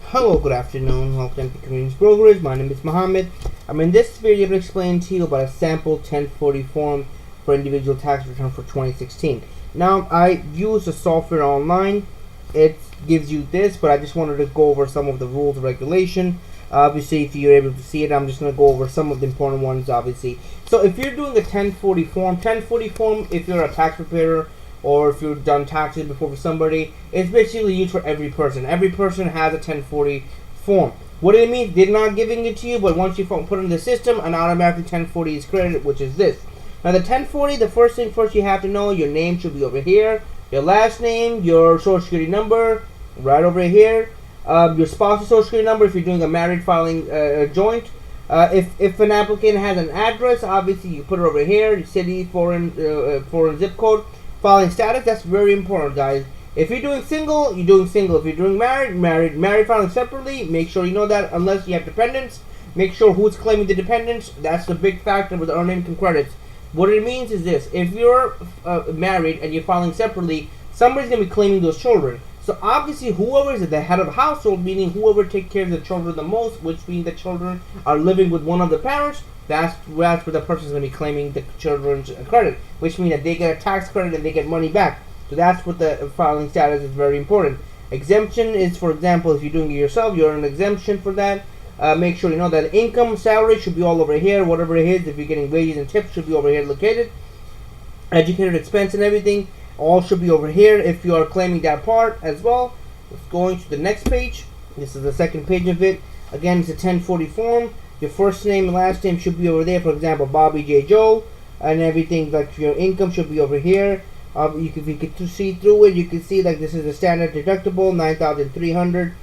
Hello, good afternoon. Welcome to Convenience Brokerage. My name is Mohammed. I'm in this video to explain to you about a sample 1040 form for individual tax return for 2016. Now, I use the software online. It gives you this, but I just wanted to go over some of the rules and regulation. Obviously, if you're able to see it, I'm just going to go over some of the important ones, obviously. So, if you're doing a 1040 form, if you're a tax preparer, or if you've done taxes before for somebody, it's basically used for every person. Every person has a 1040 form. What it means, they're not giving it to you, but once you put it in the system, an automatically 1040 is credited, which is this. Now the 1040, the first thing you have to know, your name should be over here, your last name, your social security number, right over here, your spouse's social security number if you're doing a married filing joint. If an applicant has an address, obviously you put it over here, city, foreign zip code. Filing status, that's very important, guys. If you're doing single, you're doing single. If you're doing married filing separately, make sure you know that. Unless you have dependents, make sure who's claiming the dependents. That's the big factor with earned income credits. What it means is this: if you're married and you're filing separately, somebody's gonna be claiming those children. So obviously, whoever is at the head of the household, meaning whoever takes care of the children the most, which means the children are living with one of the parents, that's where the person is going to be claiming the children's credit, which means that they get a tax credit and they get money back. So that's what the filing status is very important. Exemption is, for example, if you're doing it yourself, you're an exemption for that. Make sure you know that income, salary should be all over here, whatever it is. If you're getting wages and tips, should be over here located. Educated expense and everything, all should be over here if you are claiming that part as well. Going to the next page. This is the second page of it. Again, it's a 1040 form. Your first name and last name should be over there. For example, Bobby J. Joe, and everything like your income should be over here. If you could see through it, you can see like this is a standard deductible, 9,300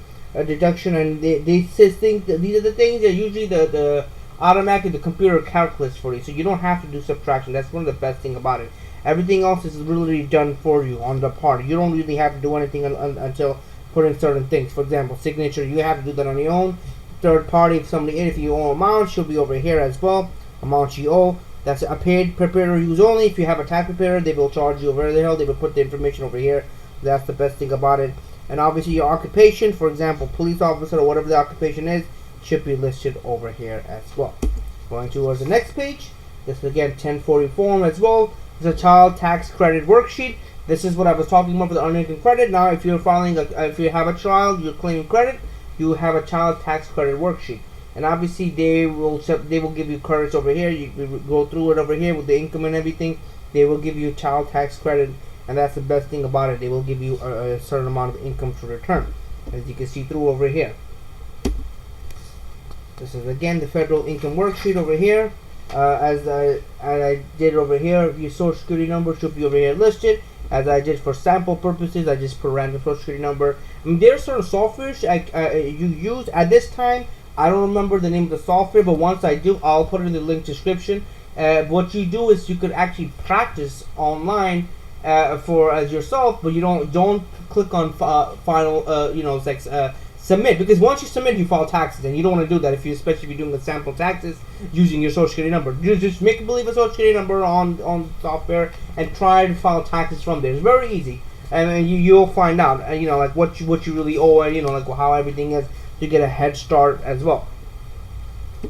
deduction, and these are the things that usually the automatically the computer calculates for you, so you don't have to do subtraction. That's one of the best thing about it. Everything else is literally done for you on the part. You don't really have to do anything until putting certain things. For example, signature, you have to do that on your own. Third party, if you owe amount, should be over here as well. Amount you owe. That's a paid preparer use only. If you have a tax preparer, they will charge you over there. They will put the information over here. That's the best thing about it. And obviously your occupation, for example, police officer or whatever the occupation is, should be listed over here as well. Going towards the next page. This is again 1040 form as well. It's a child tax credit worksheet. This is what I was talking about for the earned income credit. Now, if you're filing, if you have a child, you're claiming credit, you have a child tax credit worksheet, and obviously they will give you credits over here. You go through it over here with the income and everything. They will give you child tax credit, and that's the best thing about it. They will give you a certain amount of income to return, as you can see through over here. This is again the federal income worksheet over here. As I did over here, your social security number should be over here listed. As I did for sample purposes, I just put random social security number. I mean, there are certain softwares you use at this time. I don't remember the name of the software, but once I do, I'll put it in the link description. What you do is you could actually practice online as yourself, but you don't click on final submit, because once you submit, you file taxes, and you don't want to do that especially if you're doing the sample taxes using your social security number. You just make believe a social security number on software and try to file taxes from there. It's very easy, and you'll find out like what you really owe, and like how everything is, to get a head start as well.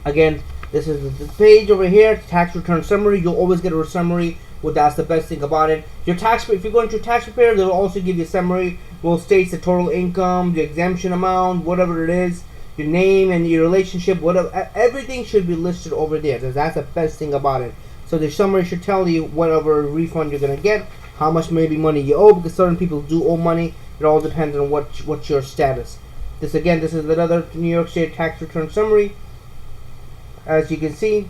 Again, this is the page over here, tax return summary. You'll always get a summary. Well, that's the best thing about it. If you go into your tax preparer, they'll also give you a summary. Will state the total income, the exemption amount, whatever it is, your name and your relationship, whatever. Everything should be listed over there. That's the best thing about it. So the summary should tell you whatever refund you're gonna get, how much maybe money you owe, because certain people do owe money. It all depends on what's your status. This is another New York State tax return summary. As you can see,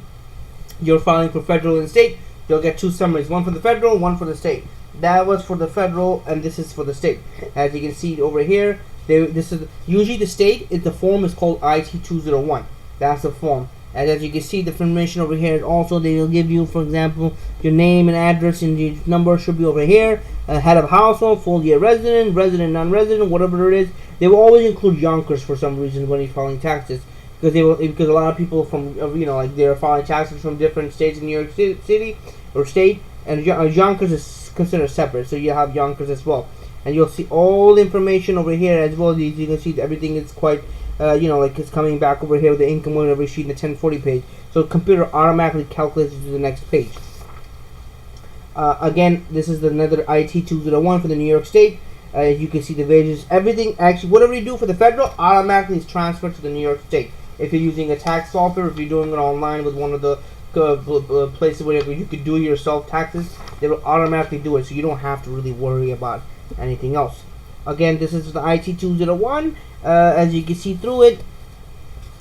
you're filing for federal and state. You'll get two summaries, one for the federal, one for the state. That was for the federal, and this is for the state. As you can see over here, this is usually the state. The form is called IT-201. That's the form. And as you can see, the information over here also, they will give you, for example, your name and address, and your number should be over here. Head of household, full year resident, non-resident, whatever it is. They will always include Yonkers for some reason when you're filing taxes. Because a lot of people from like they're filing taxes from different states in New York City or state, and Yonkers is considered separate, so you have Yonkers as well. and you'll see all the information over here as well. As you can see, everything is quite like it's coming back over here with the income whenever sheet in the 1040 page. So the computer automatically calculates to the next page. Again, this is another IT 201 for the New York State. You can see the wages, everything. Actually, whatever you do for the federal automatically is transferred to the New York State. If you're using a tax software, if you're doing it online with one of the places where you could do yourself taxes, they will automatically do it, so you don't have to really worry about anything else. Again, this is the IT 201. As you can see through it,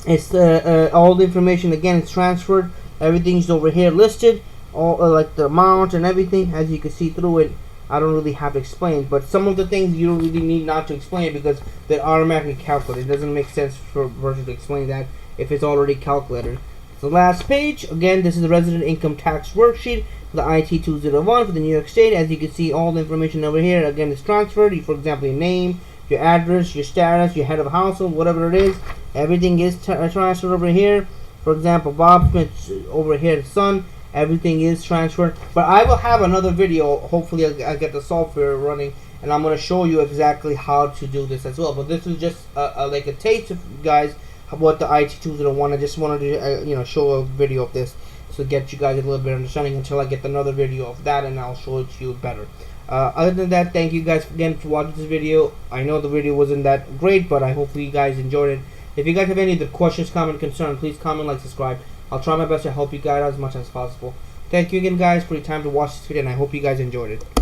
it's all the information again is transferred. Everything's over here listed, all like the amount and everything. As you can see through it, I don't really have to explain, but some of the things you don't really need not to explain because they're automatically calculated. It doesn't make sense for a person to explain that if it's already calculated. The last page, again, this is the resident income tax worksheet for the IT 201 for the New York State. As you can see, all the information over here again is transferred. For example, your name, your address, your status, your head of household, whatever it is, everything is transferred over here. For example, Bob Smith over here, the son. Everything is transferred, but I will have another video. Hopefully I'll get the software running, and I'm going to show you exactly how to do this as well. But this is just like a taste of you guys what the IT 201. I just wanted to show a video of this to get you guys a little bit of understanding until I get another video of that, and I'll show it to you better. Other than that, thank you guys again for watching this video. I know the video wasn't that great, but I hopefully you guys enjoyed it. If you guys have any other questions, comment, concern, please comment, like, subscribe. I'll try my best to help you guys as much as possible. Thank you again, guys, for your time to watch this video, and I hope you guys enjoyed it.